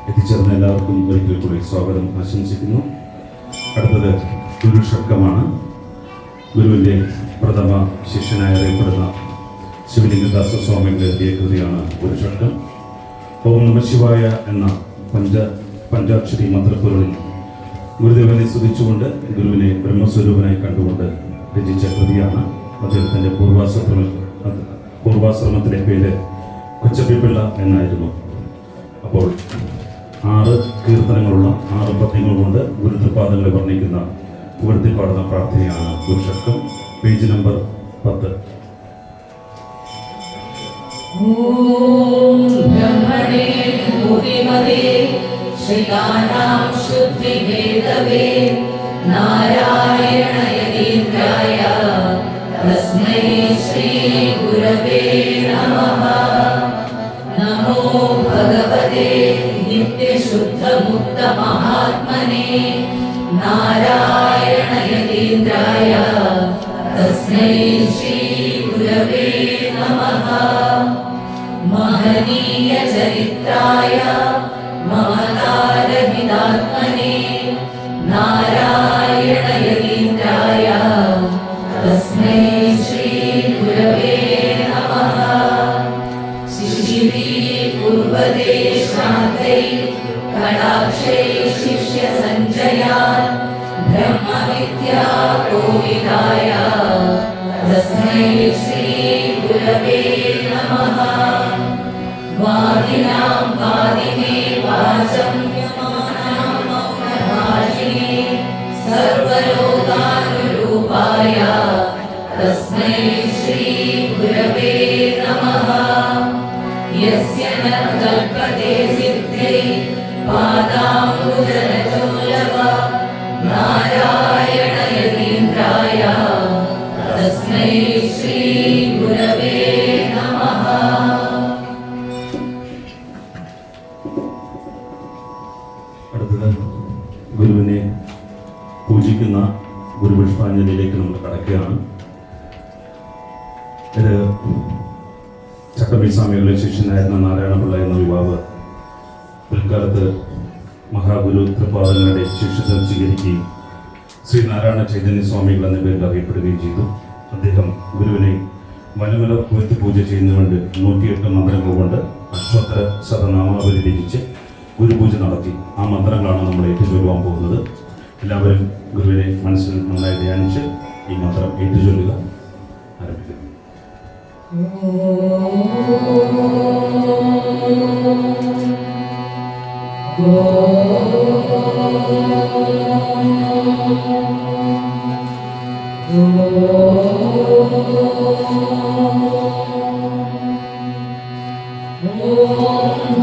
എത്തിച്ചേർന്ന എല്ലാവർക്കും ഒരിക്കൽ കൂടി സ്വാഗതം ആശംസിക്കുന്നു. അടുത്തത് ഗുരുഷക്കമാണ്. ഗുരുവിൻ്റെ പ്രഥമ ശിഷ്യനായി അറിയപ്പെടുന്ന ശിവലിംഗദാസ സ്വാമിയുടെ കൃതിയാണ് ഗുരുഷക്കം. ഓം നമഃ ശിവായ എന്ന പഞ്ചാക്ഷരി മന്ത്രപ്പൊരുളിൽ ഗുരുദേവനെ സ്തുതിച്ചുകൊണ്ട് ഗുരുവിനെ ബ്രഹ്മസ്വരൂപനായി കണ്ടുകൊണ്ട് രചിച്ച കൃതിയാണ്. അദ്ദേഹത്തിൻ്റെ പൂർവാശ്രമത്തിലെ പേര് കൊച്ചപ്പിപ്പിള്ള എന്നായിരുന്നു. അപ്പോൾ 6 കീർത്തനങ്ങളുള്ള 6 പദ്യങ്ങൾ കൊണ്ട് ഗുരുതൃപാദങ്ങളെ വർണ്ണിക്കുന്ന പുകഴ്ത്തിപ്പാടുന്ന പ്രാർത്ഥനയാണ് ഗുരുഷക്കം. Page number 10. ഓം ബ്രഹ്മണേ ഭൂതിമതേ ശ്രീകാനാം ശുദ്ധിഭേദവേ നാരായണ യതീന്ദ്രായ शुद्ध महात्मने नारायण यतीन्द्राय तस्मै श्री गुरवे नमः। महनीय चरित्राय ममतारहितात्मने नारायण यतीन्द्राय तस्मै श्री गुरवे नमः। शिशिरी पूर्वदे शान्तै कटाक्षै शिष्य सञ्जयान् ब्रह्मविद्या कोविदाय तस्मै श्री गुरवे नमः। वादिनां वादिने वाचं यमानां मौनभाषिणे सर्वलोकानुरूपाय तस्मै श्री गुरवे नमः। यस्य न कल्पते सिद्धै पादाम्बुजनचोलव नारायण यतीन्द्राय तस्मै श्री गुरवे नमः। അടുത്തത് ഗുരുവിനെ പൂജിക്കുന്ന ഗുരുപുഷ്പാഞ്ജലിയിലേക്ക് നമ്മൾ കടക്കുകയാണ്. ഇത് ചട്ടമ്പി സ്വാമികളുടെ ശിഷ്യനായിരുന്ന നാരായണപിള്ള എന്ന യുവാവ് പിൽക്കാലത്ത് മഹാഗുരു തൃപാദങ്ങളുടെ ശിഷ്യത്വം സ്വീകരിക്കുകയും ശ്രീനാരായണ ചൈതന്യ സ്വാമികൾ എന്ന പേരിൽ അറിയപ്പെടുകയും ചെയ്തു. അദ്ദേഹം ഗുരുവിനെ വനമല ഉയർത്തി പൂജ ചെയ്യുന്നതുകൊണ്ട് 108 മന്ത്രങ്ങൾ കൊണ്ട് അഷ്ടോത്തര ശതനാമാവലി രചിച്ച് ഗുരുപൂജ നടത്തി. ആ മന്ത്രങ്ങളാണ് നമ്മൾ ഏറ്റുചൊല്ലുവാൻ പോകുന്നത്. എല്ലാവരും ഗുരുവിനെ മനസ്സിൽ നന്നായി ധ്യാനിച്ച് ഈ മന്ത്രം ഏറ്റുചൊല്ലുക. ആരംഭിക്കുന്നു.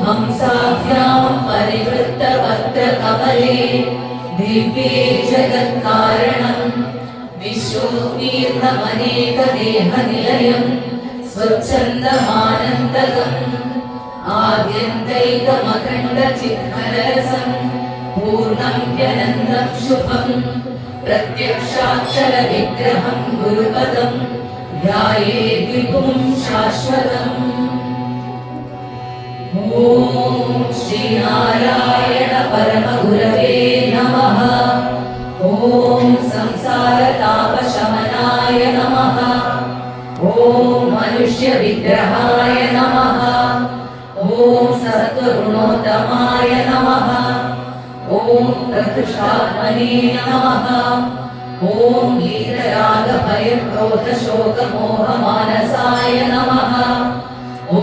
हंसाभ्यां परिवृत्तपत्रकमले दिव्ये जगत्कारणं विश्वोत्तीर्णमनेकदेहनिलयं स्वच्छन्दमानन्दगम् आद्यन्तैकमखण्डचित्कररसं पूर्णं ह्यनन्दं शुभं प्रत्यक्षाक्षरविग्रहं गुरुपदं ध्यायेत् विभुं शाश्वतम्। ॐ श्रीनारायण परमगुरवे नमः। ॐ संसारतापशमनाय नमः। ॐ मनुष्यविग्रहाय नमः। ॐ सत्त्वगुणोत्तमाय नमः। ॐ प्रकृष्टात्मने नमः। ॐ वीतरागभयक्रोधशोकमोहमानसाय नमः। ॐ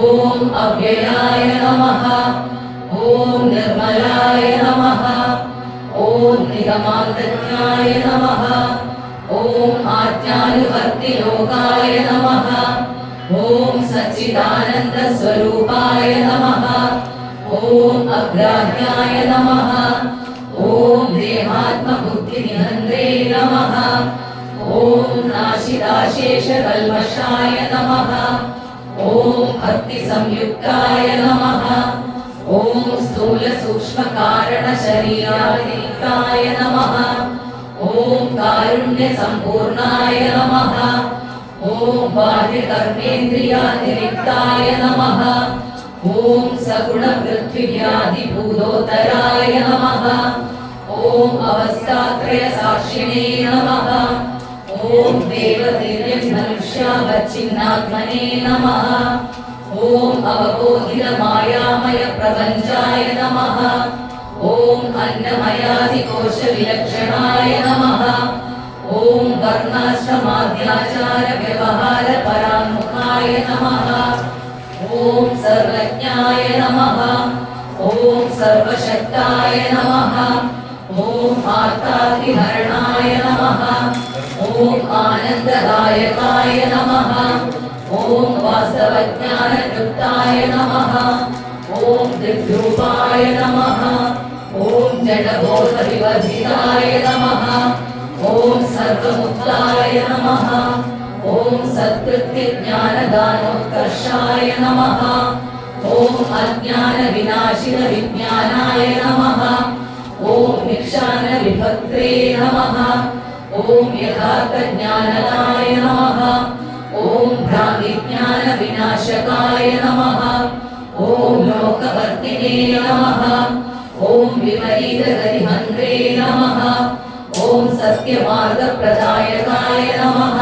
अव्ययाय नमः। ॐ निर्मलाय नमः। ॐ निगमान्तज्ञाय नमः। ॐ आज्ञानुवर्तिलोकाय नमः। ॐ सच्चिदानन्दस्वरूपाय नमः। ॐ अग्राह्याय नमः। ॐ देहात्मबुद्धिनिहन्त्रे नमः। ॐ नाशिदाशेषकल्मषाय नमः। ॐ भक्तिसंयुक्ताय नमः। ॐ स्थूलसूक्ष्मकारणशरीरातिरिक्ताय नमः। ॐ कारुण्यसम्पूर्णाय नमः। ॐ बाह्यकर्मेन्द्रियातिरिक्ताय नमः। ॐ सगुणपृथ्वीव्याधिभूतोत्तराय नमः। ॐ अवस्थात्रयसाक्षिणे नमः। ॐ देवदिव्यमनुष्यावच्छिन्नात्मने नमः। ॐ अवबोधितमायामयप्रपञ्चाय नमः। ॐ अन्नमयादिकोशविलक्षणाय नमः। ॐ वर्णाश्रमाद्याचारव्यवहारपराङ्मुखाय नमः। ॐ सर्वज्ञाय नमः। ॐ सर्वशक्ताय नमः। ॐ आर्तातिहरणाय नमः। ॐ आनन्ददायकाय नमः। ॐ वास्तवज्ञानयुक्ताय नमः। ॐ दिग्रूपाय नमः। ॐ जडबोधविवर्जिताय नमः। ॐ सर्वमुक्ताय नमः। ॐ सत्कृत्यज्ञानदानोत्कर्षाय नमः। ॐ ॐ अज्ञानविनाशिनविज्ञानाय नमः ॐ भिक्षानविभक्त्रे नमः ॐ यथार्थज्ञानदाय नमः ॐ भ्रान्तिज्ञानविनाशकाय नमः ॐ लोकवर्तिने नमः ॐ विपरीतगतिहन्त्रे नमः ॐ सत्यमार्गप्रदायकाय नमः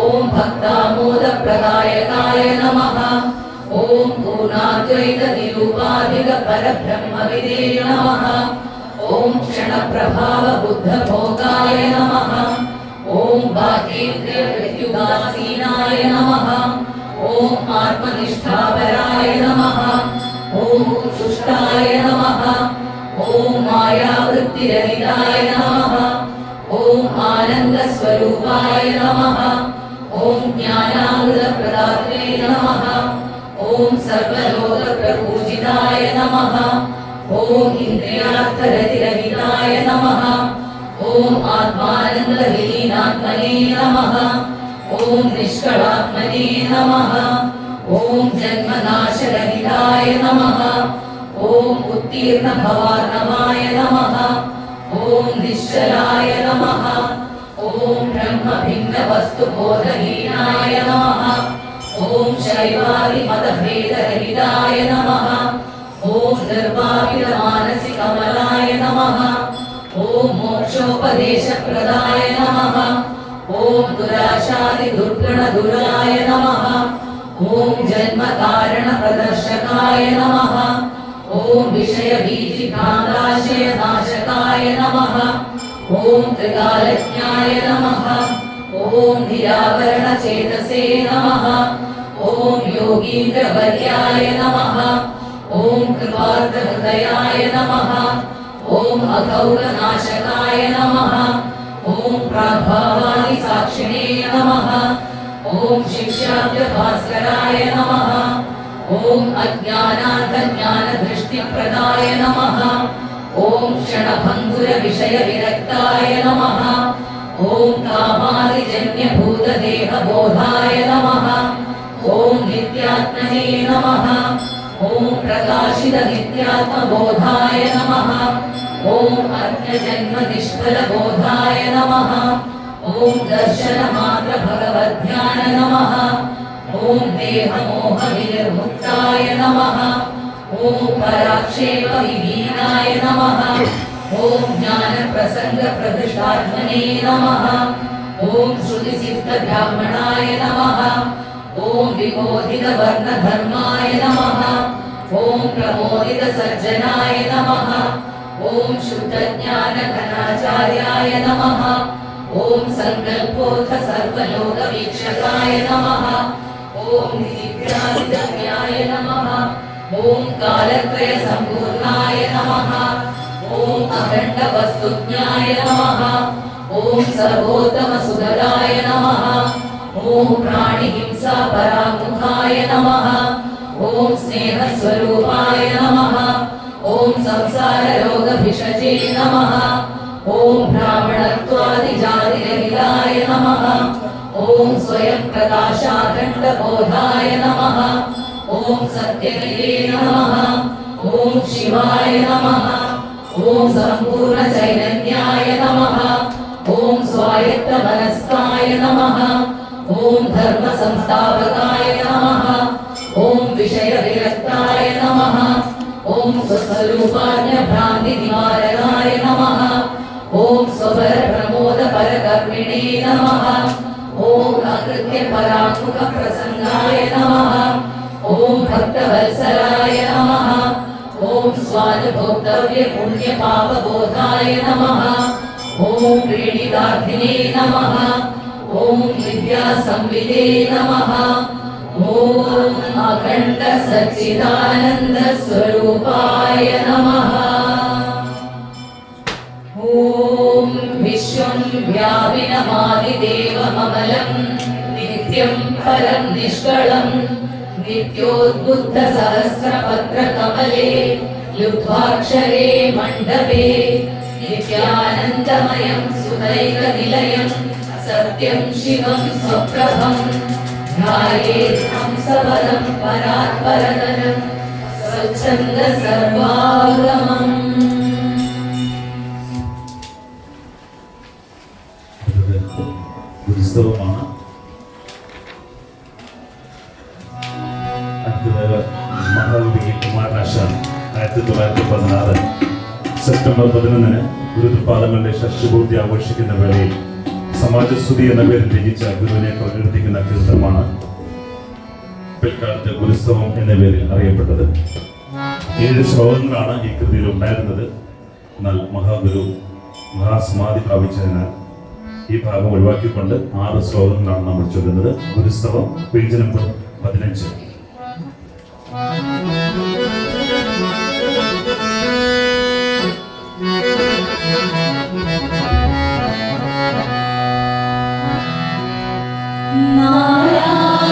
ॐ भक्तामोदप्रदायकाय नमः ॐ पूर्णाद्वैतनिरूपाधिकपरब्रह्मविदे नमः ॐ क्षणप्रभावबुद्धभोगाय नमः ॐ बाहेन्द्रियमृत्युदासीनाय नमः ॐ आत्मनिष्ठापराय नमः ॐ तुष्टाय नमः ॐ मायावृत्तिरहिताय नमः ॐ आनन्दस्वरूपाय नमः ॐ ज्ञानामृतप्रदात्रे नमः ॐ सर्वलोकप्रपूजिताय नमः ॐ इन्द्रियार्थरतिरहिताय नमः ॐ आत्मानन्दविलीनात्मने नमः ॐ निष्कलात्मने नमः ॐ जन्मनाशरहिताय नमः ॐ उत्तीर्णभवार्णवाय नमः ॐ निश्चलाय नमः ॐ ब्रह्मभिन्नवस्तुबोधहीनाय नमः ॐ शैवादिमतभेदरहिताय नमः ॐ निर्वापितमानसिकमलाय नमः ॐ मोक्षोपदेशप्रदाय नमः ॐ दुराशादिदुर्गणदुराय नमः ॐ जन्मकारणप्रदर्शकाय नमः ॐ विषयबीजिभ्रान्ताशयनाशकाय नमः ॐ त्रिकालज्ञाय नमः ॐ निरावरणचेतसे नमः ॐ योगीन्द्रवर्याय नमः ॐ कृपार्थहृदयाय नमः ॐ अघौरनाशकाय नमः ॐ प्राग्भावादिसाक्षिणे नमः ॐ शिक्षाभ्यभास्कराय नमः ॐ अज्ञानार्थज्ञानदृष्टिप्रदाय नमः ॐ क्षणभङ्गुरविषयविरक्ताय नमः ॐ कामादिजन्यभूतदेहबोधाय नमः ॐ नित्यात्मने नमः ॐ प्रकाशितनित्यात्मबोधाय नमः ॐ अन्यजन्मनिष्फलबोधाय नमः ॐ दर्शनमात्रभगवद्ध्यान नमः ॐ देहमोहविनिर्मुक्ताय नमः ॐ पराक्षेपविहीनाय नमः ॐ ज्ञानप्रसङ्गप्रतिष्ठात्मने नमः ॐ श्रुतिसिद्धब्राह्मणाय नमः ॐ विबोधितवर्णधर्माय नमः ॐ प्रमोदितसज्जनाय नमः ॐ शुद्धज्ञानघनाचार्याय नमः ॐ सङ्कल्पोऽथ सर्वलोकवीक्षकाय नमः ॐ नित्यादिगम्याय नमः ॐ कालत्रयसम्पूर्णाय नमः ॐ अखण्डवस्तुज्ञाय नमः ॐ सर्वोत्तमसुधराय नमः ॐ प्राणिहिंसापरामुखाय नमः ॐ स्नेहस्वरूपाय नमः ॐ संसाररोगभिषजे नमः ॐ ब्राह्मणत्वादिजातिरहिताय नमः ॐ स्वयं प्रकाशाखण्डबोधाय नमः ॐ सत्यगिरे नमः ॐ शिवाय नमः ॐ सम्पूर्णचैतन्याय नमः ॐ स्वायत्तमनस्काय नमः ॐ धर्मसंस्थापकाय नमः ॐ विषयविरक्ताय नमः ॐ स्वस्वरूपाज्ञभ्रान्तिनिवारणाय नमः ॐ स्वपरप्रमोदपरकर्मिणे नमः ॐ अकृत्यपरामुखप्रसङ्गाय नमः ॐ भक्तवत्सलाय नमः ॐ स्वानुभोक्तव्यपुण्यपापबोधाय नमः ॐ क्रीडितार्थिने नमः ॐ विद्यासंविदे नमः ॐ अखण्डसच्चिदानन्दस्वरूपाय नमः ॐ विश्वं व्यापिनमादिदेवममलं नित्यं फलं निष्कळं नित्योद्बुद्धसहस्रपत्रकमले लुब्ध्वाक्षरे मण्डपे नित्यानन्दमयं सुदैकनिलयं सत्यं शिवं स्वप्रभं ध्यायेत् हंसपदं परात्परतरं स्वच्छन्द सर्वागमम् ഉത്സവമാണ്. അടുത്തത് മഹാകവി കുമാരനാശാൻ 1916 സെപ്റ്റംബർ 11 ഗുരുതൃപാദങ്ങളുടെ ഷഷ്ടിപൂർത്തി ആഘോഷിക്കുന്ന വേളയിൽ സമാജസ്തുതി എന്ന പേരിൽ രചിച്ച ഗുരുവിനെ പ്രകീർത്തിക്കുന്ന കീർത്തനമാണ് പിൽക്കാലത്ത് ഗുരുസ്തവം എന്ന പേരിൽ അറിയപ്പെട്ടത്. 7 ശ്ലോകങ്ങളാണ് ഈ കൃതിയിൽ ഉണ്ടായിരുന്നത്. എന്നാൽ മഹാഗുരു മഹാസമാധി പ്രാപിച്ചതിനാൽ ഈ ഭാഗം ഒഴിവാക്കിക്കൊണ്ട് 6 ശ്ലോകങ്ങളാണ് നമ്മൾ ചൊല്ലുന്നത്. ഗുരുസ്തവം പേജ് നമ്പർ 15.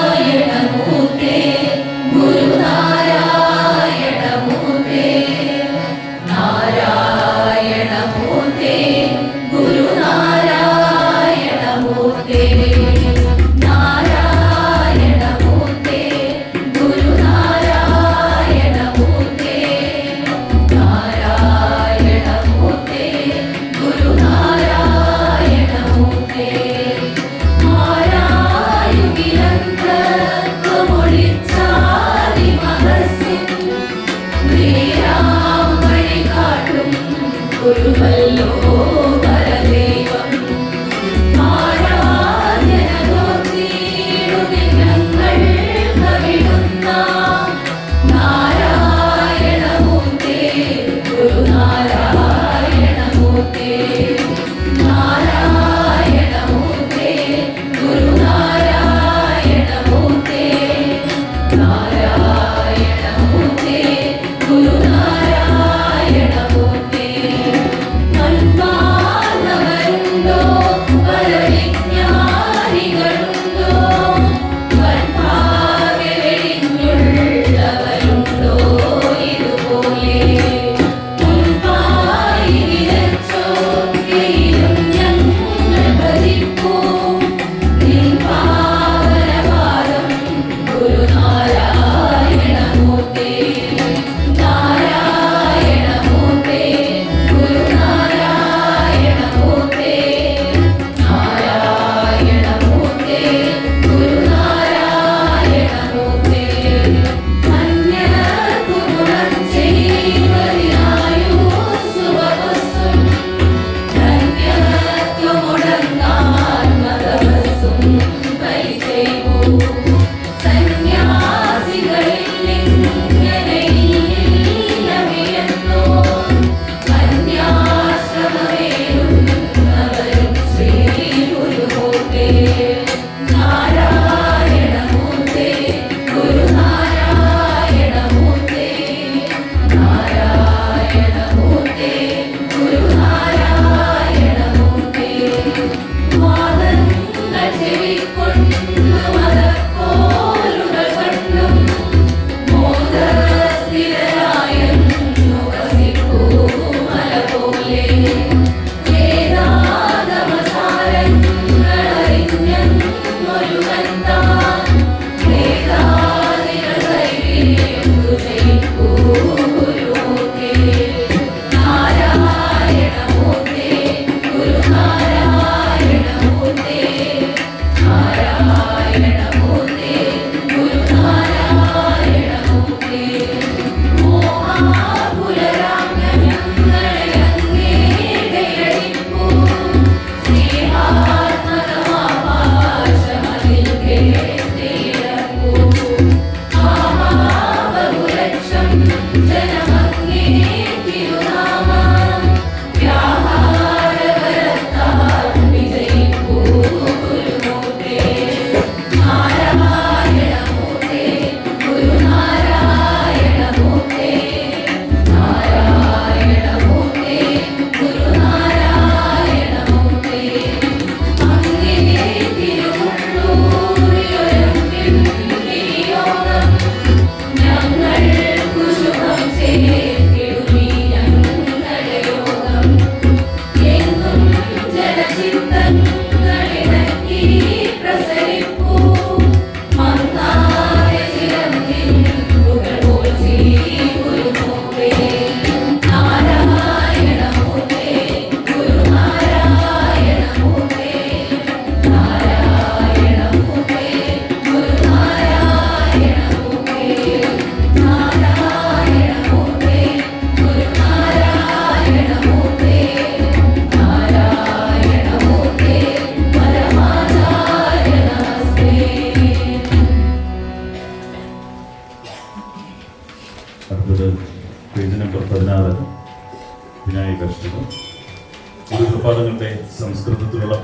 നാരായണമൂർത്തേ ഗുരുനാരായണമൂർത്തേ നാരായണമൂർത്തേ ഗുരുനാരായണമൂർത്തേ നാരായണമൂർത്തേ ഗുരുനാരായണമൂർത്തേ നാരായണമൂർത്തേ ഗുരുനാരായണമൂർത്തേ നാരായണമൂർത്തേ ഗുരുനാരായണമൂർത്തേ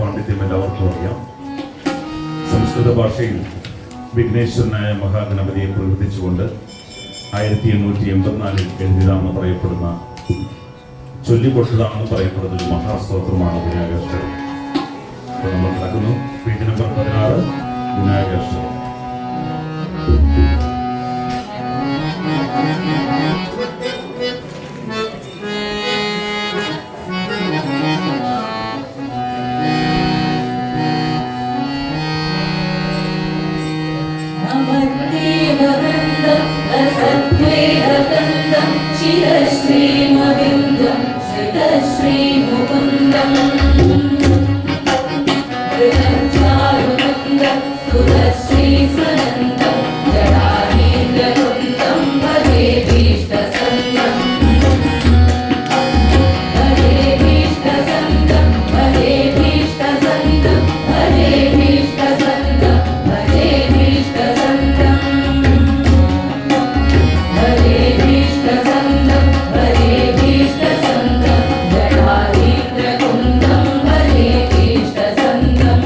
പാണ്ഡിത്യം എല്ലാവർക്കും അറിയാം. സംസ്കൃത ഭാഷയിൽ വിഘ്നേശ്വരനായ മഹാഗണപതിയെ പ്രകീർത്തിച്ചുകൊണ്ട് 1884 എഴുതിയതാണെന്ന് പറയപ്പെടുന്ന ചൊല്ലിക്കൊട്ടതാണെന്ന് പറയപ്പെടുന്ന ഒരു മഹാസ്തോത്രമാണ് വിനായകാഷ്ടകം. അപ്പോൾ നമ്മൾ നടക്കുന്നു പേജ് നമ്പർ 16 വിനായകാഷ്ടകം. അമർദേവവൃന്ദം അസദ്വൈതകന്ദം ശിരശ്രീമവിന്ദം ശ്രിതശ്രീമുകുന്ദം ഹൃദഞ്ചാരുനന്ദം സുരശ്രീസ്വനന്ദം ജടാനീന്ദ്രവൃന്ദം ഭജേഭീഷ്ടസന്ദം ഭജേഭീഷ്ടസന്ദം ഭജേഭീഷ്ടസന്ദം ഭജേഭീഷ്ടസന്ദം ഭജേഭീഷ്ടസന്ദം ഭജേഭീഷ്ടസന്ദം ഭജേഭീഷ്ടസന്ദം ജടാനീന്ദ്രകുന്ദം ഭജേഭീഷ്ടസന്ദം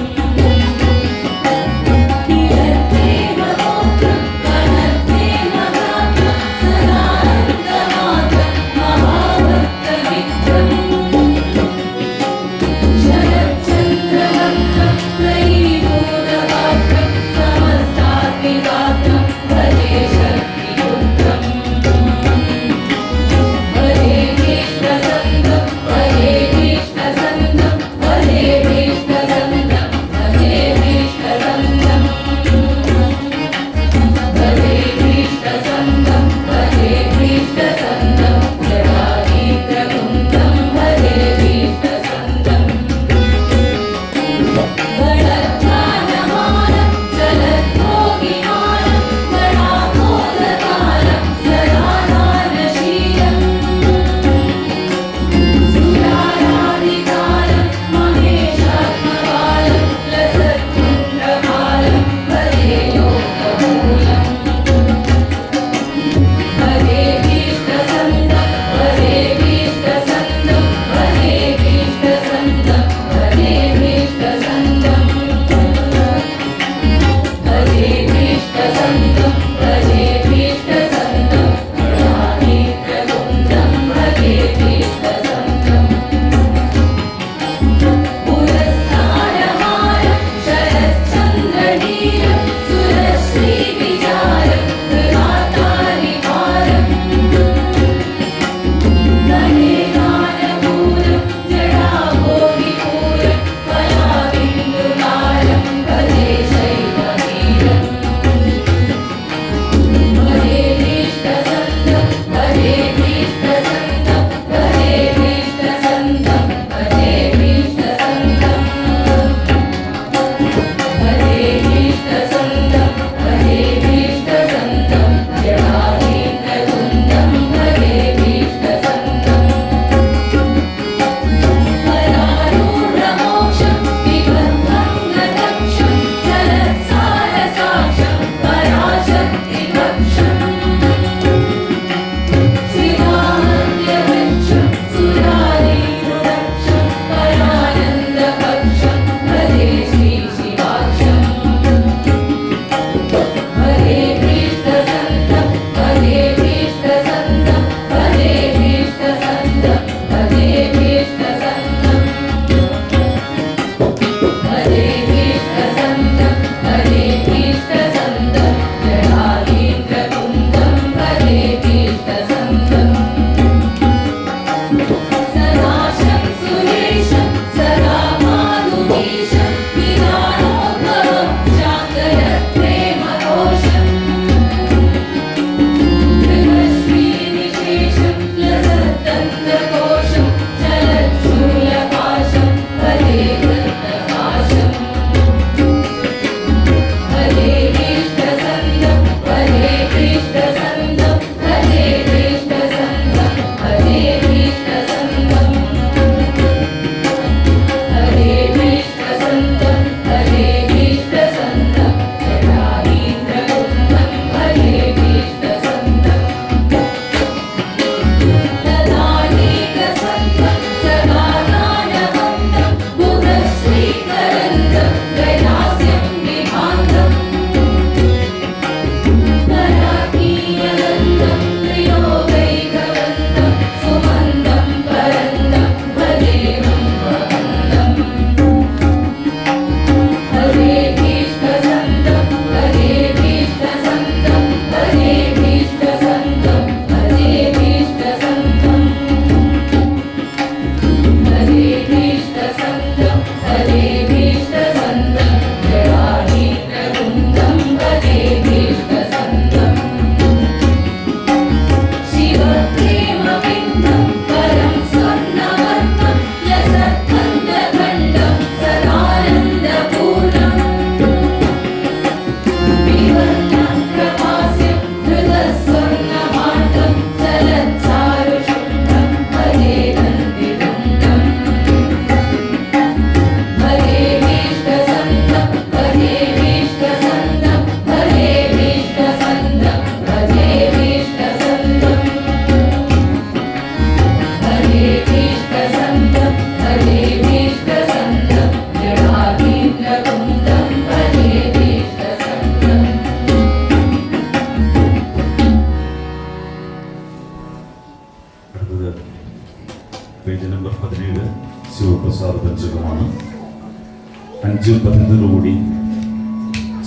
5 പദ്യത്തോടുകൂടി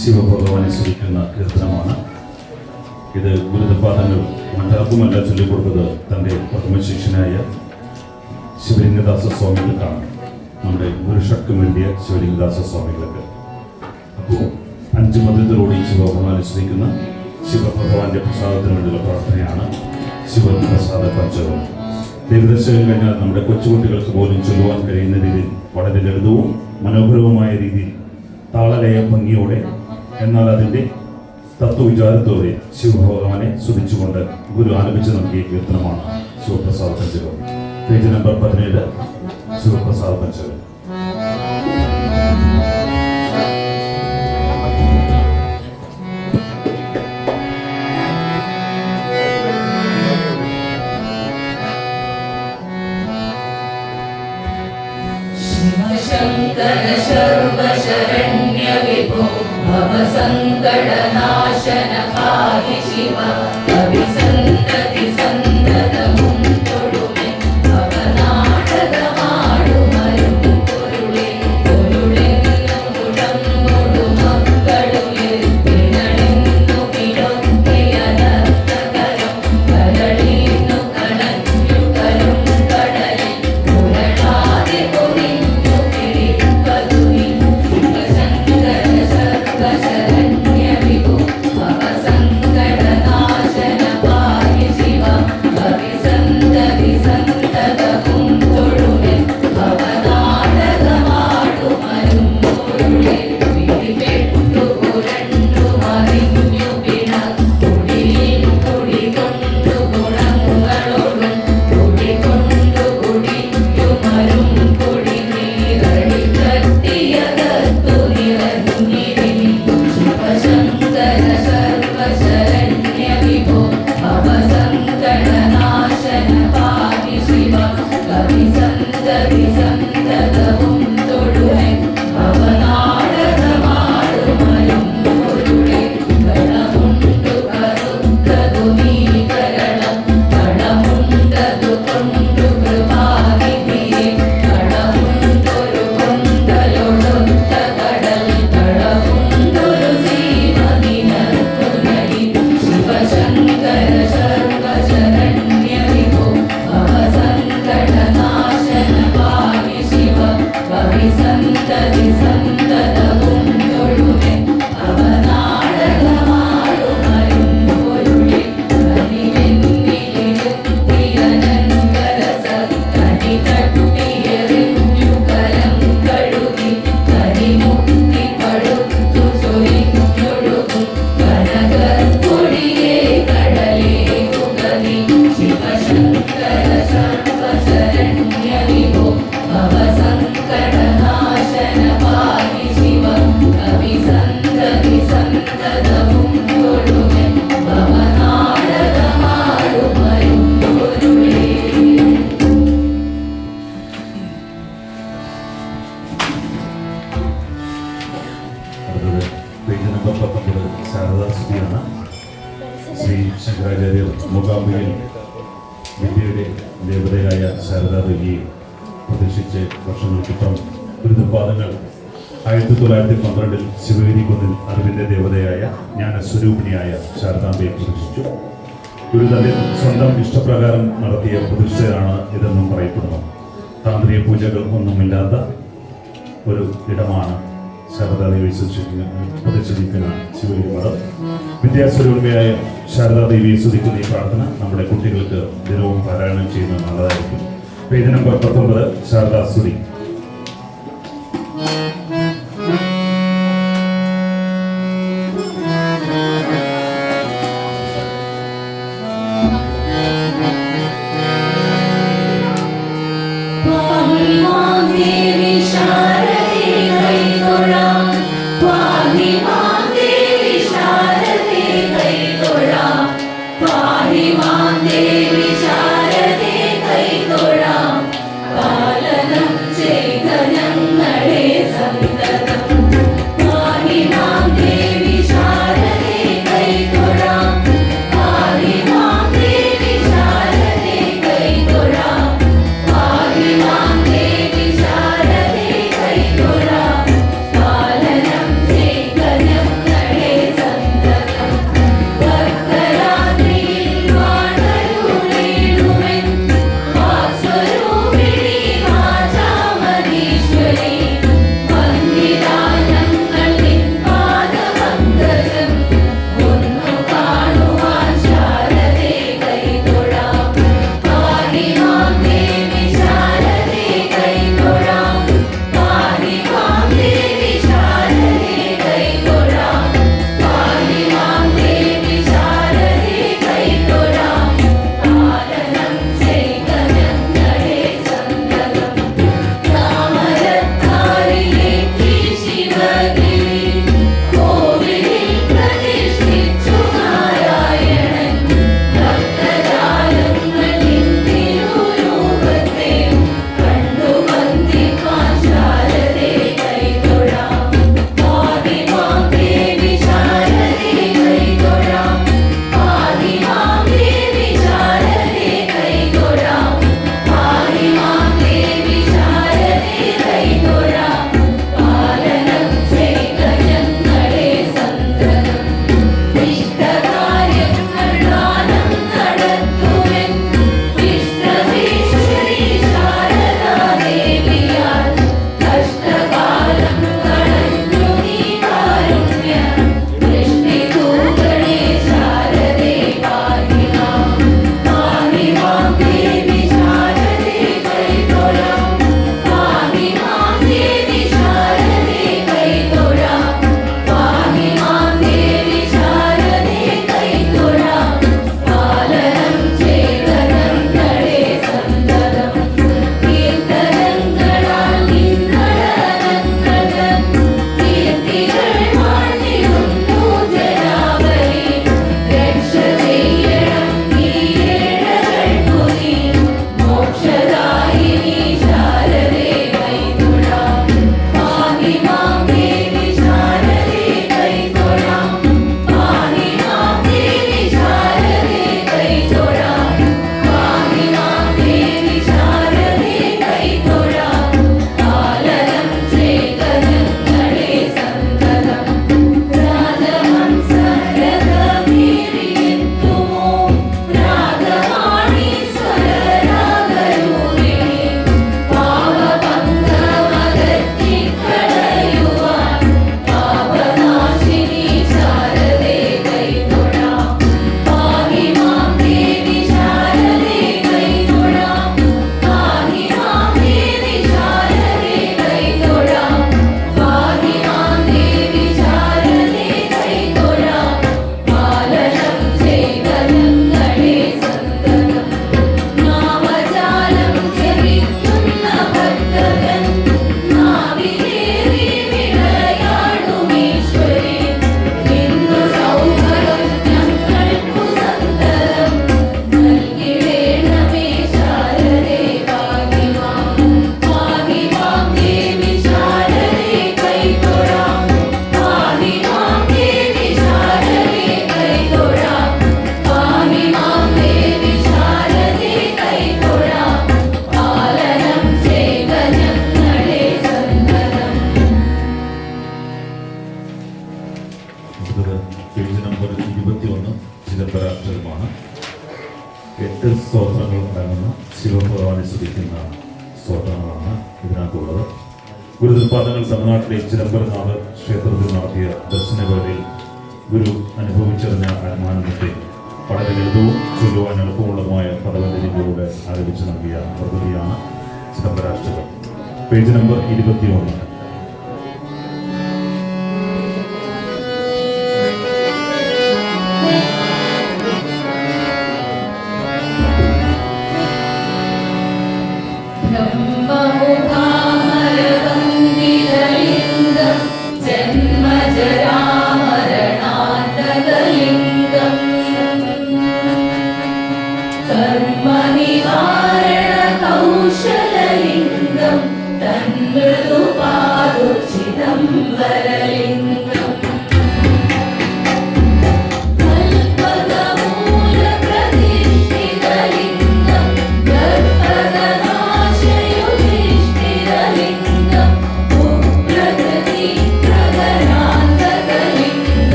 ശിവഭഗവാനെ സ്തുതിക്കുന്ന കീർത്തനമാണ് ഇത്. ഗുരുതപാദങ്ങൾ മറ്റാർക്കുമല്ല ചൊല്ലിക്കൊടുത്തത് തൻ്റെ പ്രഥമ ശിഷ്യനായ ശിവലിംഗദാസ സ്വാമികൾക്കാണ്, നമ്മുടെ ഗുരുഷക്കും വേണ്ടിയ ശിവലിംഗദാസ സ്വാമികൾക്ക്. അപ്പോൾ 5 പദ്യത്തോടുകൂടി ശിവഭഗവാനെ സ്തുതിക്കുന്ന ശിവഭഗവാന്റെ പ്രസാദത്തിന് വേണ്ടിയുള്ള പ്രാർത്ഥനയാണ് ശിവപ്രസാദ പഞ്ചകം. ദേവദർശനം കഴിഞ്ഞാൽ നമ്മുടെ കൊച്ചുകുട്ടികൾക്ക് പോലും ചൊല്ലുവാൻ കഴിയുന്ന രീതിയിൽ വളരെ ലളിതവും മനോഹരവുമായ രീതിയിൽ താളലയ ഭംഗിയോടെ, എന്നാൽ അതിൻ്റെ തത്വവിചാരത്തോടെ ശിവഭഗവാനെ സ്തുതിച്ചുകൊണ്ട് ഗുരു ആലപിച്ച് നൽകിയ കീർത്തനമാണ് ശിവപ്രസാദ പഞ്ചകം. Page number 17 Sivaprasada പഞ്ചകം. शङ्कर सर्वशरण्य विभो भवसङ्कटनाशन पाहि शिव कविसन्तति सन्दतमुं തൊടുമേ അവനാടകമാടുമരും പൊരുളേ പൊരുളെന്നും കുടമ്പൊടു മക്കളുയിൽ പിണണിന്നു കിടക്കിയ നർത്തകരം കരളിന്നു കടഞ്ഞു കരും കടലിൽ പുരളാതെ പൊതിഞ്ഞു കിളിപ്പതുവി ശിവശങ്കര സർവശരണ്യ വിഭോ ഭവസങ്കടനാശന പാഹി ശിവ കവിസന്തതി സന്തതവും തൊഴുമേ ഭവനാടകമാടുമരും പൊരുളേ പിടിപെട്ടു പുരണ്ടു മറിഞ്ഞു പിണ കുടിയിൽ കുടികൊണ്ടു ഗുണങ്ങളോടും കുടികൊണ്ടു കുടിക്കു മരും കുടി നീരടി കട്ടിയകത്തു നിറഞ്ഞിരിനി ശിവശങ്കര സർവശരണ്യ വിഭോ ഭവസങ്കടനാശന പാഹി ശിവ കവിസന്തതി സന്തതവും തൊഴുമേ ഭവനാടകമാടുമരും പൊരുളേ കടമുണ്ടു കറുത്തതു നീ കരളം കടമുണ്ടതു കൊണ്ടു കൃപാനിധിയെ കടമുണ്ടൊരു കൊണ്ടലൊടുത്ത കടൽ കടമുണ്ടൊരു സീമ നിനക്കു നടി ശിവശങ്കര സർവശരണ്യ വിഭോ ഭവസങ്കടനാശന പാഹി ശിവ കവിസന്തതി സന്തതവും തൊഴുമേ അവനാടകമാടുമരും പൊരുളേ കനിവെന്നിലിരുത്തിയനന്തരസ കനി തട്ടിയെറിഞ്ഞു കരം കഴുകി കരിമുക്തി പടുത്തു ചൊരിഞ്ഞൊഴുകും കനകപ്പൊടിയെ കടലേ കുകനി ശിവശങ്കര സർവശരണ്യ വിഭോ ഭവസങ്കടനാശന പാഹി ശിവ കവിസന്തതി സന്തതവും തൊഴുമേ ഭവനാടകമാടുമരും പൊരുളേ. അടുത്തത് പേജ് നമ്പർ 19 ശാരദാസ്തുതിയാണ്. ശ്രീ ശങ്കരാചാര്യർ മൂകാംബികയിൽ വിദ്യയുടെ ദേവതയായ ശാരദാദേവിയെ പ്രതീക്ഷിച്ച് വർഷങ്ങൾക്കിപ്പുറം ഗുരുതപാദങ്ങൾ 1912 ശിവഗിരി കുന്നിൽ അറിവിന്റെ ദേവതയായ ജ്ഞാനസ്വരൂപിണിയായ ശാരദാംബയെ പ്രതിഷ്ഠിച്ചു. ഗുരു തന്റെ സ്വന്തം ഇഷ്ടപ്രകാരം നടത്തിയ പ്രതിഷ്ഠയാണ് ഇതെന്നും പറയപ്പെടുന്നു. താന്ത്രിക പൂജകൾ ഒന്നുമില്ലാത്ത ഒരു ഇടമാണ് ശാരദാദേവി പ്രതിഷ്ഠിക്കുന്ന ശിവഗിരി മഠം. വിദ്യാസ്വരൂപിയായ ശാരദാദേവിയെ സ്തുതിക്കുന്ന ഈ പ്രാർത്ഥന നമ്മുടെ കുട്ടികൾക്ക് ദിനവും പാരായണം ചെയ്യുന്നത് നല്ലതായിരിക്കും. Page number 19 ശാരദാസ്തുതി. പാഹി മാം ദേവി ശാരദേ കൈതൊഴാം പാഹി മാം ദേവി ശാരദേ കൈതൊഴാം പാഹി മാം ദേവി ശാരദേ കൈതൊഴാം പാലനം പേജ് നമ്പർ 21 ചിദംബരാക്ഷരമാണ്. 8 സ്തോത്രങ്ങൾ അടങ്ങുന്ന ശിവഭഗവാനെ സ്തുതിക്കുന്ന സ്തോത്രങ്ങളാണ് ഇതിനകത്തുള്ളത്. ഗുരുതൃപാദങ്ങൾ തമിഴ്നാട്ടിലെ ചിദംബരനാഥ് ക്ഷേത്രത്തിൽ നടത്തിയ ദർശനവേളയിൽ ഗുരു അനുഭവിച്ചറിഞ്ഞ ആത്മാനന്ദത്തെ വളരെ ലളിതവും ചൊല്ലുവാൻ എളുപ്പമുള്ളതുമായ പദവലികളിലൂടെ ആരംഭിച്ചു നൽകിയ പ്രകൃതിയാണ് ചിദംബരാഷ്ടകം. Page number 21.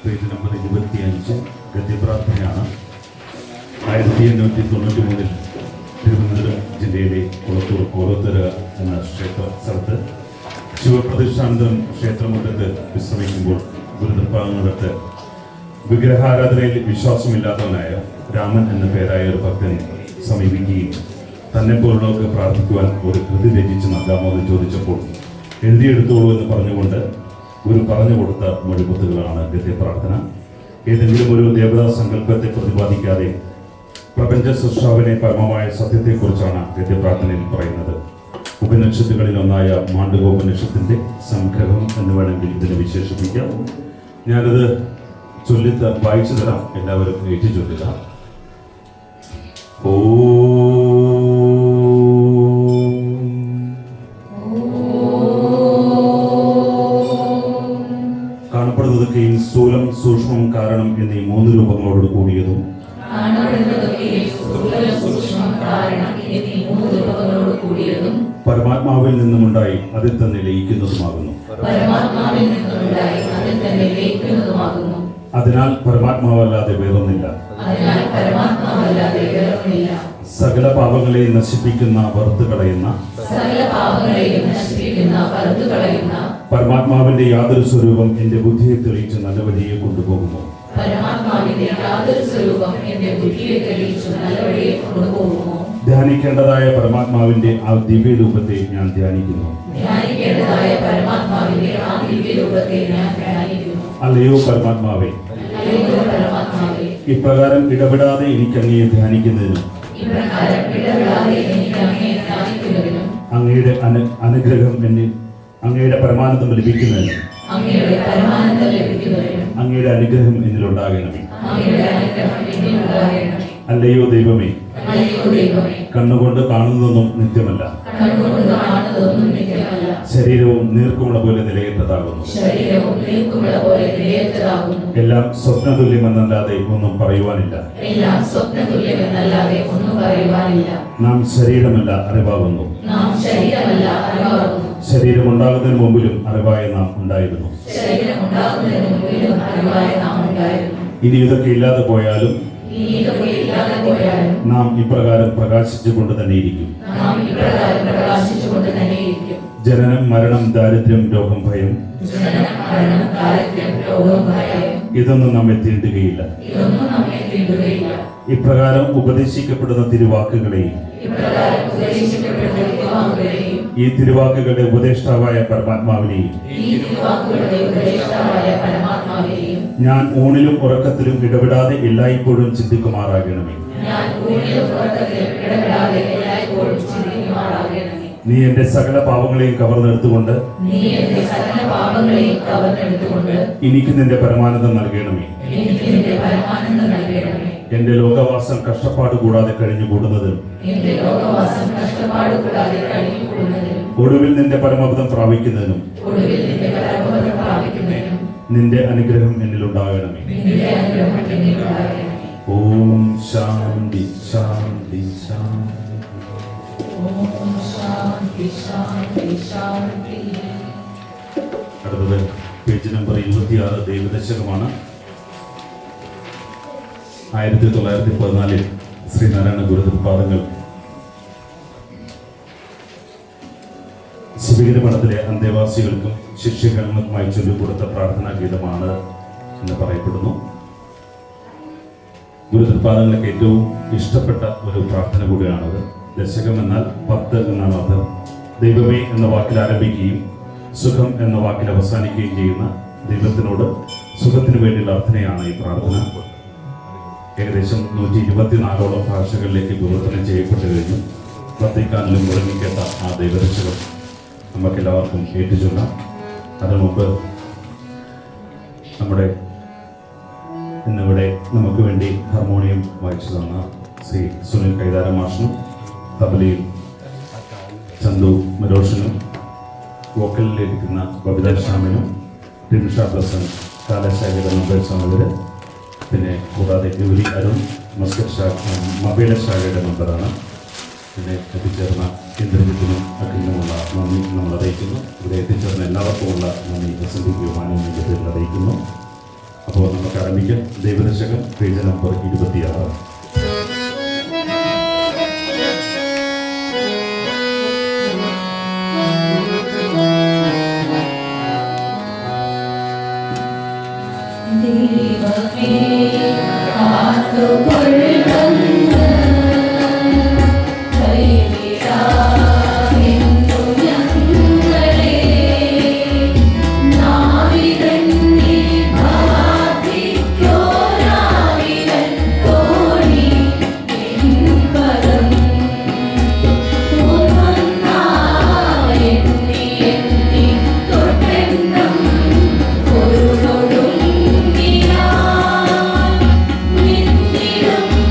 പേജ് നമ്പർ 25 ഗദ്യപ്രാർത്ഥനയാണ്. 1893 തിരുവനന്തപുരം ജില്ലയിലെ കുളത്തൂർ കോലോത്തര എന്ന ക്ഷേത്ര സ്ഥലത്ത് ശിവപ്രതിഷ്ഠാനന്തരം ക്ഷേത്രമുറ്റത്ത് വിശ്രമിക്കുമ്പോൾ ഗുരുതൃപാദങ്ങളടുത്ത് വിഗ്രഹാരാധനയിൽ വിശ്വാസമില്ലാത്തവനായ രാമൻ എന്ന പേരായ ഒരു ഭക്തൻ സമീപിക്കുകയും തന്നെ പോലുള്ളവർക്ക് പ്രാർത്ഥിക്കുവാൻ ഒരു കൃതി രചിച്ച് നൽകാമോ എന്ന് ചോദിച്ചപ്പോൾ എഴുതിയെടുത്തോളൂ എന്ന് പറഞ്ഞുകൊണ്ട് ഗുരു പറഞ്ഞു കൊടുത്ത മൊഴിമുത്തുകളാണ് ഗദ്യപ്രാർത്ഥന. ഏതെങ്കിലും ഒരു ദേവതാ സങ്കല്പത്തെ പ്രതിപാദിക്കാതെ പ്രപഞ്ച സൃഷ്ടാവിനെ പരമമായ സത്യത്തെക്കുറിച്ചാണ് ഗദ്യപ്രാർത്ഥനയിൽ പറയുന്നത്. ഉപനിഷത്തുകളിൽ ഒന്നായ മാണ്ഡവോപനിഷത്തിന്റെ സംഗ്രഹം എന്ന് വേണമെങ്കിൽ ഇതിനെ വിശേഷിപ്പിക്കാം. ഞാനത് വായിച്ചു തരാം, എല്ലാവരും ഏറ്റു ചൊല്ലുക. കാണപ്പെടുന്നതൊക്കെയും സ്ഥൂലം, സൂക്ഷ്മം, കാരണം എന്നീ 3 രൂപങ്ങളോട് കൂടിയതും പരമാത്മാവിൽ നിന്നുമുണ്ടായി അതിൽ തന്നെ ലയിക്കുന്നതുമാകുന്നു. അതിനാൽ പരമാത്മാവല്ലാതെ വേറൊന്നില്ല. സകല പാപങ്ങളെയും നശിപ്പിക്കുന്ന വറുത്തു കളയുന്ന സകല പാപങ്ങളെയും നശിപ്പിക്കുന്ന വറുത്തു കളയുന്ന പരമാത്മാവിന്റെ യാതൊരു സ്വരൂപം എന്റെ ബുദ്ധിയെ തെളിയിച്ച് നല്ല വഴിയെ കൊണ്ടുപോകുമോ? പരമാത്മാവിന്റെ യാതൊരു സ്വരൂപം എന്റെ ബുദ്ധിയെ തെളിയിച്ചു നല്ല വഴിയെ കൊണ്ടുപോകുമോ? ധ്യാനിക്കേണ്ടതായ പരമാത്മാവിന്റെ ആ ദിവ്യരൂപത്തെ ഞാൻ ധ്യാനിക്കുന്നു. ധ്യാനിക്കേണ്ടതായ പരമാത്മാവിന്റെ ആ ദിവ്യരൂപത്തെ ഞാൻ ധ്യാനിക്കുന്നു. അല്ലയോ പരമാത്മാവേ, അല്ലയോ പരമാത്മാവേ, ഇപ്രകാരം ഇടപെടാതെ എനിക്ക് അങ്ങയെ ധ്യാനിക്കുന്നതിനും ഇപ്രകാരം ഇടപെടാതെ എനിക്ക് അങ്ങയെ ധ്യാനിക്കുന്നതിനും അങ്ങയുടെ പരമാനന്ദം ലഭിക്കുന്നതിനും അങ്ങയുടെ പരമാനന്ദം ലഭിക്കുന്നതിനും അങ്ങയുടെ അനുഗ്രഹം എന്നിലുണ്ടാകണമേ. അങ്ങയുടെ അനുഗ്രഹം എന്നിലുണ്ടാകണമേ. അല്ലയോ ദൈവമേ, അല്ലയോ ദൈവമേ, കണ്ണുകൊണ്ട് കാണുന്നതൊന്നും നിത്യമല്ല, കണ്ണുകൊണ്ട് കാണുന്നതൊന്നും നിത്യമല്ല. ശരീരവും നീർക്കുമുള പോലെ നിലയറ്റതാകുന്നു. ശരീരവും നീർക്കുമുള പോലെ നിലയറ്റതാകുന്നു. എല്ലാം സ്വപ്നതുല്യമെന്നല്ലാതെ ഒന്നും പറയുവാനില്ല. എല്ലാം സ്വപ്നതുല്യമെന്നല്ലാതെ ഒന്നും പറയുവാനില്ല. നാം ശരീരമല്ല, അറിവാകുന്നു. നാം ശരീരമല്ല, അറിവാകുന്നു. ശരീരം ഉണ്ടാകുന്നതിന് മുമ്പിലും അറിവായ നാം ഉണ്ടായിരുന്നു. ശരീരം ഉണ്ടാകുന്നതിന് മുമ്പിലും അറിവായ നാം ഉണ്ടായിരുന്നു. ഇനി ഇതൊക്കെ ഇല്ലാതെ പോയാലും ഇനി ഇതൊക്കെ ഇല്ലാതെ പോയാലും നാം ഇപ്രകാരം പ്രകാശിച്ചുകൊണ്ട് തന്നെ ഇരിക്കും. നാം ഇപ്രകാരം പ്രകാശിച്ചുകൊണ്ട് തന്നെ ഇരിക്കും. ജനനം, മരണം, ദാരിദ്ര്യം, രോഗം, ഭയം ജനനം, മരണം, ദാരിദ്ര്യം, രോഗം, ഭയം ഇതൊന്നും നമ്മെ തീണ്ടുകയില്ല. ഇതൊന്നും നമ്മെ തീണ്ടുകയില്ല. ഇപ്രകാരം ഉപദേശിക്കപ്പെടുന്ന തിരുവാക്കുകളെയും ഇപ്രകാരം ഉപദേശിക്കപ്പെട്ട തിരുവാക്കുകളെയും ഈ തിരുവാക്കുകളുടെ ഉപദേഷ്ടാവായ പരമാത്മാവിനെയും ഈ തിരുവാക്കുകളുടെ ഉപദേഷ്ടാവായ പരമാത്മാവിനെയും ഞാൻ ഊണിലും ഉറക്കത്തിലും ഇടപെടാതെ എല്ലായ്പ്പോഴും ചിന്തിക്കുമാറാകണമേ. ഞാൻ ഊണിലും ഉറക്കത്തിലും ഇടപെടാതെ എല്ലായ്പ്പോഴും ചിന്തിക്കുമാറാകണമേ. നീ എന്റെ സകല പാപങ്ങളെയും കവർന്നെടുത്തുകൊണ്ട് നീ എന്റെ സകല പാപങ്ങളെയും കവർന്നെടുത്തുകൊണ്ട് എനിക്ക് നിന്റെ പരമാനന്ദം നൽകണമേ. എനിക്ക് നിന്റെ പരമാനന്ദം നൽകണമേ. എന്റെ ലോകവാസം കഷ്ടപ്പാട് കൂടാതെ കഴിഞ്ഞുകൂടുന്നതും എന്റെ ലോകവാസം കഷ്ടപ്പാട് കൂടാതെ കഴിഞ്ഞുകൂടുന്നതിനും ഒടുവിൽ നിന്റെ പരമപദം പ്രാപിക്കുന്നതിനും ഒടുവിൽ നിന്റെ പരമപദം പ്രാപിക്കുന്നതിനും നിന്റെ അനുഗ്രഹം എന്നിലുണ്ടാകണമേ. നിന്റെ അനുഗ്രഹം എന്നിലുണ്ടാകണമേ. ഓം ശാന്തി ശാന്തി ശാന്തി. ഓം ശാന്തി ശാന്തി ശാന്തി. അടുത്തത് പേജ് നമ്പർ 26 ദൈവദശകമാണ്. 1914 ശ്രീനാരായണ ഗുരുപാദങ്ങൾ ശിവഗിരി മഠത്തിലെ അന്തേവാസികൾക്കും ശിഷ്യഗണങ്ങൾക്കുമായി ചൊല്ലിക്കൊടുത്ത പ്രാർത്ഥനാ ഗീതമാണ് എന്ന് പറയപ്പെടുന്നു. ഗുരുപാദങ്ങൾക്ക് ഏറ്റവും ഇഷ്ടപ്പെട്ട ഒരു പ്രാർത്ഥന കൂടിയാണത്. ദശകം എന്നാൽ 10 എന്നാണ് അർത്ഥം. ദൈവമേ എന്ന വാക്കിൽ ആരംഭിക്കുകയും സുഖം എന്ന വാക്കിൽ അവസാനിക്കുകയും ചെയ്യുന്ന ദൈവത്തിനോട് സുഖത്തിന് വേണ്ടിയുള്ള അർത്ഥനയാണ് ഈ പ്രാർത്ഥന. ഏകദേശം 124ഓളം ഭാഷകളിലേക്ക് വിവർത്തനം ചെയ്യപ്പെട്ടു കഴിഞ്ഞു. വത്തിക്കാനിലും മുഴങ്ങിക്കേട്ട ആ ദൈവദശകം നമുക്കെല്ലാവർക്കും ഏറ്റുചൊല്ലാം. അതിനു മുമ്പ് നമ്മുടെ ഇന്നിവിടെ നമുക്ക് വേണ്ടി ഹാർമോണിയം വായിച്ചു തന്ന ശ്രീ സുനിൽ കൈതാര മാഷനും തബലയിൽ ചന്തു മരോഷനും വോക്കലിലിരിക്കുന്ന ബബിത ശ്യാമിനും ടിംഷ പ്രസൻ കാലശാഖയുടെ മെമ്പേഴ്സാണിവർ. പിന്നെ കൂടാതെ ഗൗരി അരുൺ മബേല ശാഖയുടെ മെമ്പറാണ്. പിന്നെ എത്തിച്ചേർന്ന ഇന്ദ്രജിത്തിനും അഖിലിനുമുള്ള നന്ദി നമ്മൾ അറിയിക്കുന്നു. ഇവിടെ എത്തിച്ചേർന്ന എല്ലാവർക്കുമുള്ള നന്ദി പ്രസംഗിക്കുകയോ മാനവീയ പേരിൽ അറിയിക്കുന്നു. അപ്പോൾ നമുക്ക് ആരംഭിക്കാം. Daivadasakam page number 26. ദൈവമേ കാത്തുകൊള്ളുന്ന കൈവിടാതിന്നു ഞങ്ങളെ നാവികൻ നീ ഭാഗ്യക്കോരാവിവൻ കോണി പദം എണ്ണി എണ്ണി തൊട്ടെണ്ണം ഒരു നിന്നിടും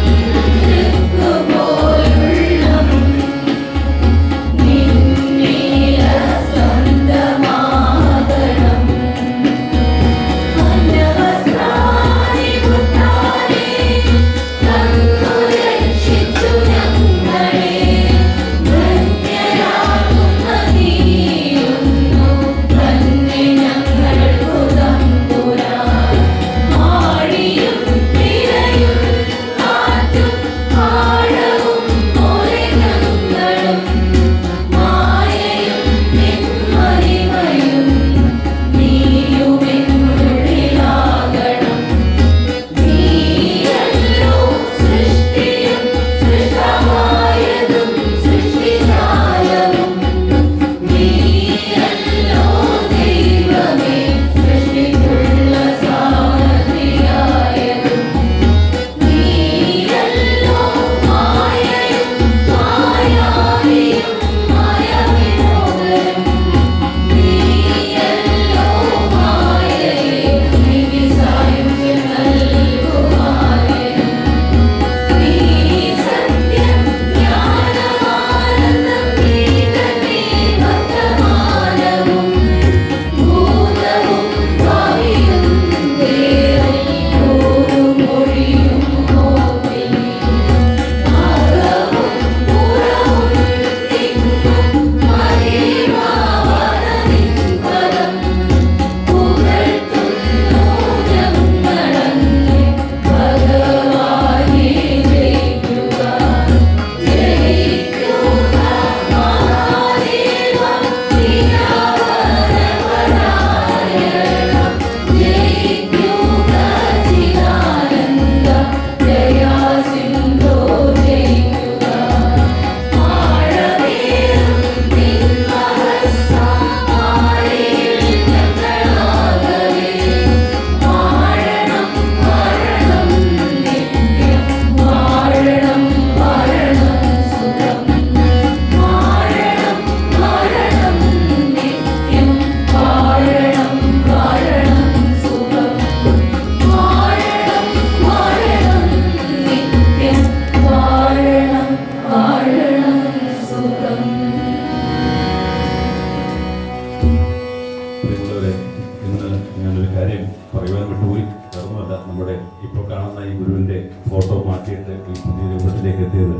ആക്കിയിട്ട് ഈ പുതിയ രൂപത്തിലേക്ക് എത്തിയത്.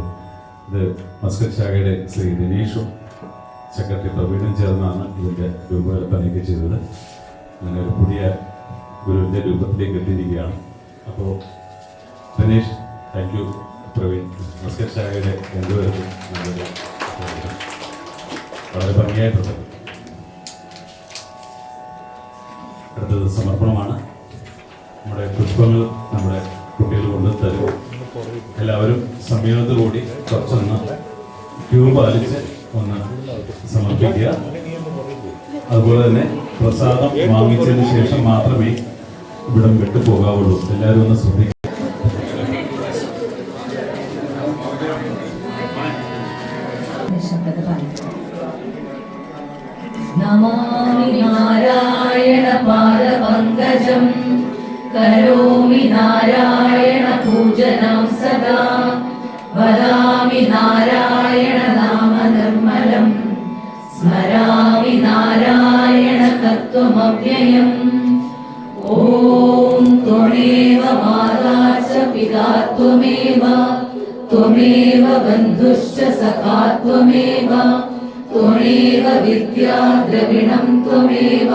ഇത് മസ്കറ്റ് ശാഖയുടെ ശ്രീ ദിനേഷും സെക്രട്ടറി പ്രവീണും ചേർന്നാണ് ഇതിൻ്റെ രൂപകൽപ്പനയൊക്കെ ചെയ്തത്. അങ്ങനെ ഒരു പുതിയ ഗുരുവിൻ്റെ രൂപത്തിലേക്ക് എത്തിയിരിക്കുകയാണ്. അപ്പോൾ Dinesh, thank you. Praveen, Muscat ശാഖയുടെ രണ്ടുപേർക്കും നല്ലൊരു വളരെ ഭംഗിയായിട്ടുണ്ട്. അടുത്തത് സമർപ്പണമാണ്. നമ്മുടെ പുഷ്പങ്ങൾ നമ്മുടെ കുട്ടികൾ കൊണ്ട് തരും. എല്ലാവരും സംയമനത്തോടുകൂടി കുറച്ചൊന്ന് ക്യൂ പാലിച്ച് ഒന്ന് സമർപ്പിക്കുക. അതുപോലെ തന്നെ പ്രസാദം വാങ്ങിച്ചതിന് ശേഷം മാത്രമേ ഇവിടം വിട്ടു പോകാവുള്ളൂ. എല്ലാവരും ഒന്ന് ശ്രദ്ധിക്കുക. നമാമി നാരായണ പാദപങ്കജം കരോമി നാരായണ പൂജനം സദാ വദാമി നാരായണ നാമ നിർമ്മലം സ്മരാമി നാരായണ തത്വമവ്യയം. ഓം ത്വമേവ മാതാ ച പിതാ ത്വമേവ ത്വമേവ ബന്ധുശ്ച സഖാ ത്വമേവ ത്വമേവ വിദ്യാ ദ്രവിണം ത്വമേവ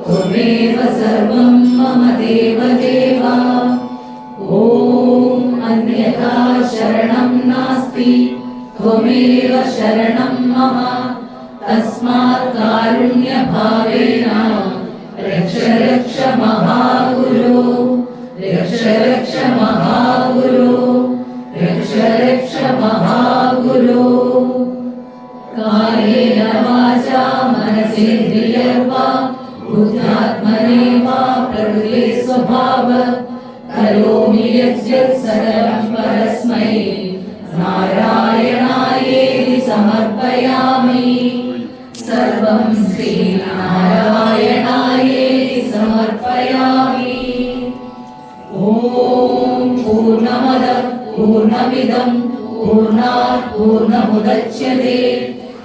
ത്വമേവ സർവം മമ ദേവദേവ. ഓം അന്യഥാ ശരണം നാസ്തി ത്വമേവ ശരണം മമ തസ്മാത് കാരുണ്യഭാവേന രക്ഷ രക്ഷ മഹാഗുരു രക്ഷ രക്ഷ മഹാഗുരു രക്ഷ രക്ഷ മഹാഗുരു. കായേന വാചാ മനസേന്ദ്രിയർവാ ബുദ്ധ്യാത്മനേ വാ പ്രകൃതേ സ്വഭാവാത് കരോമി യദ്യത് സകലം പരസ്മൈ നാരായണായേതി സമർപ്പയാമി. സർവം ശ്രീനാരായണായേതി സമർപ്പയാമി. ഓം പൂർണ്ണമദ പൂർണ്ണമിദം പൂർണ്ണാത് പൂർണ്ണമുദച്യത്തെ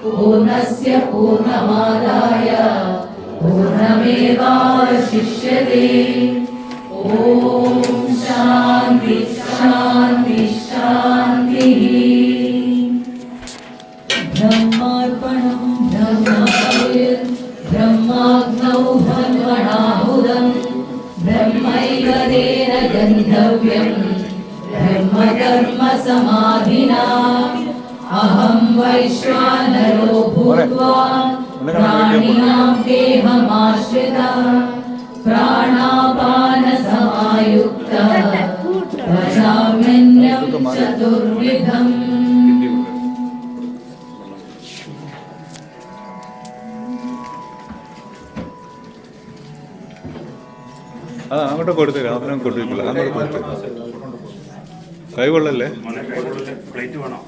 പൂർണ്ണസ്യ പൂർണ്ണമാദായ പൂർണ്ണമേവാവശിഷ്യത്തെ. ഓം ശാന്തി ശാന്തി ശാന്തി. ബ്രഹ്മാർപ്പണം ബ്രഹ്മായ ബ്രഹ്മാഗ്നൗ ബ്രഹ്മണാഹുതം ബ്രഹ്മൈവ തേന ഗന്ധവ്യം ബ്രഹ്മകർമ്മ സമാധിനാ. അഹം വൈശ്വാനരോ ഭൂത്വാ പ്രാണിനാം ദേഹമാശ്രിതഃ പ്രാണാപാന സമായുക്തഃ പചാമ്യന്നം ചതുർവിധം. അങ്ങോട്ട് കൊടുത്തേക്കാം. അവനും കൊടുത്തില്ല. അങ്ങോട്ട് കൊടുത്തേക്കാം. കൈകൊള്ളല്ലേ? പ്ലേറ്റ് വേണോ?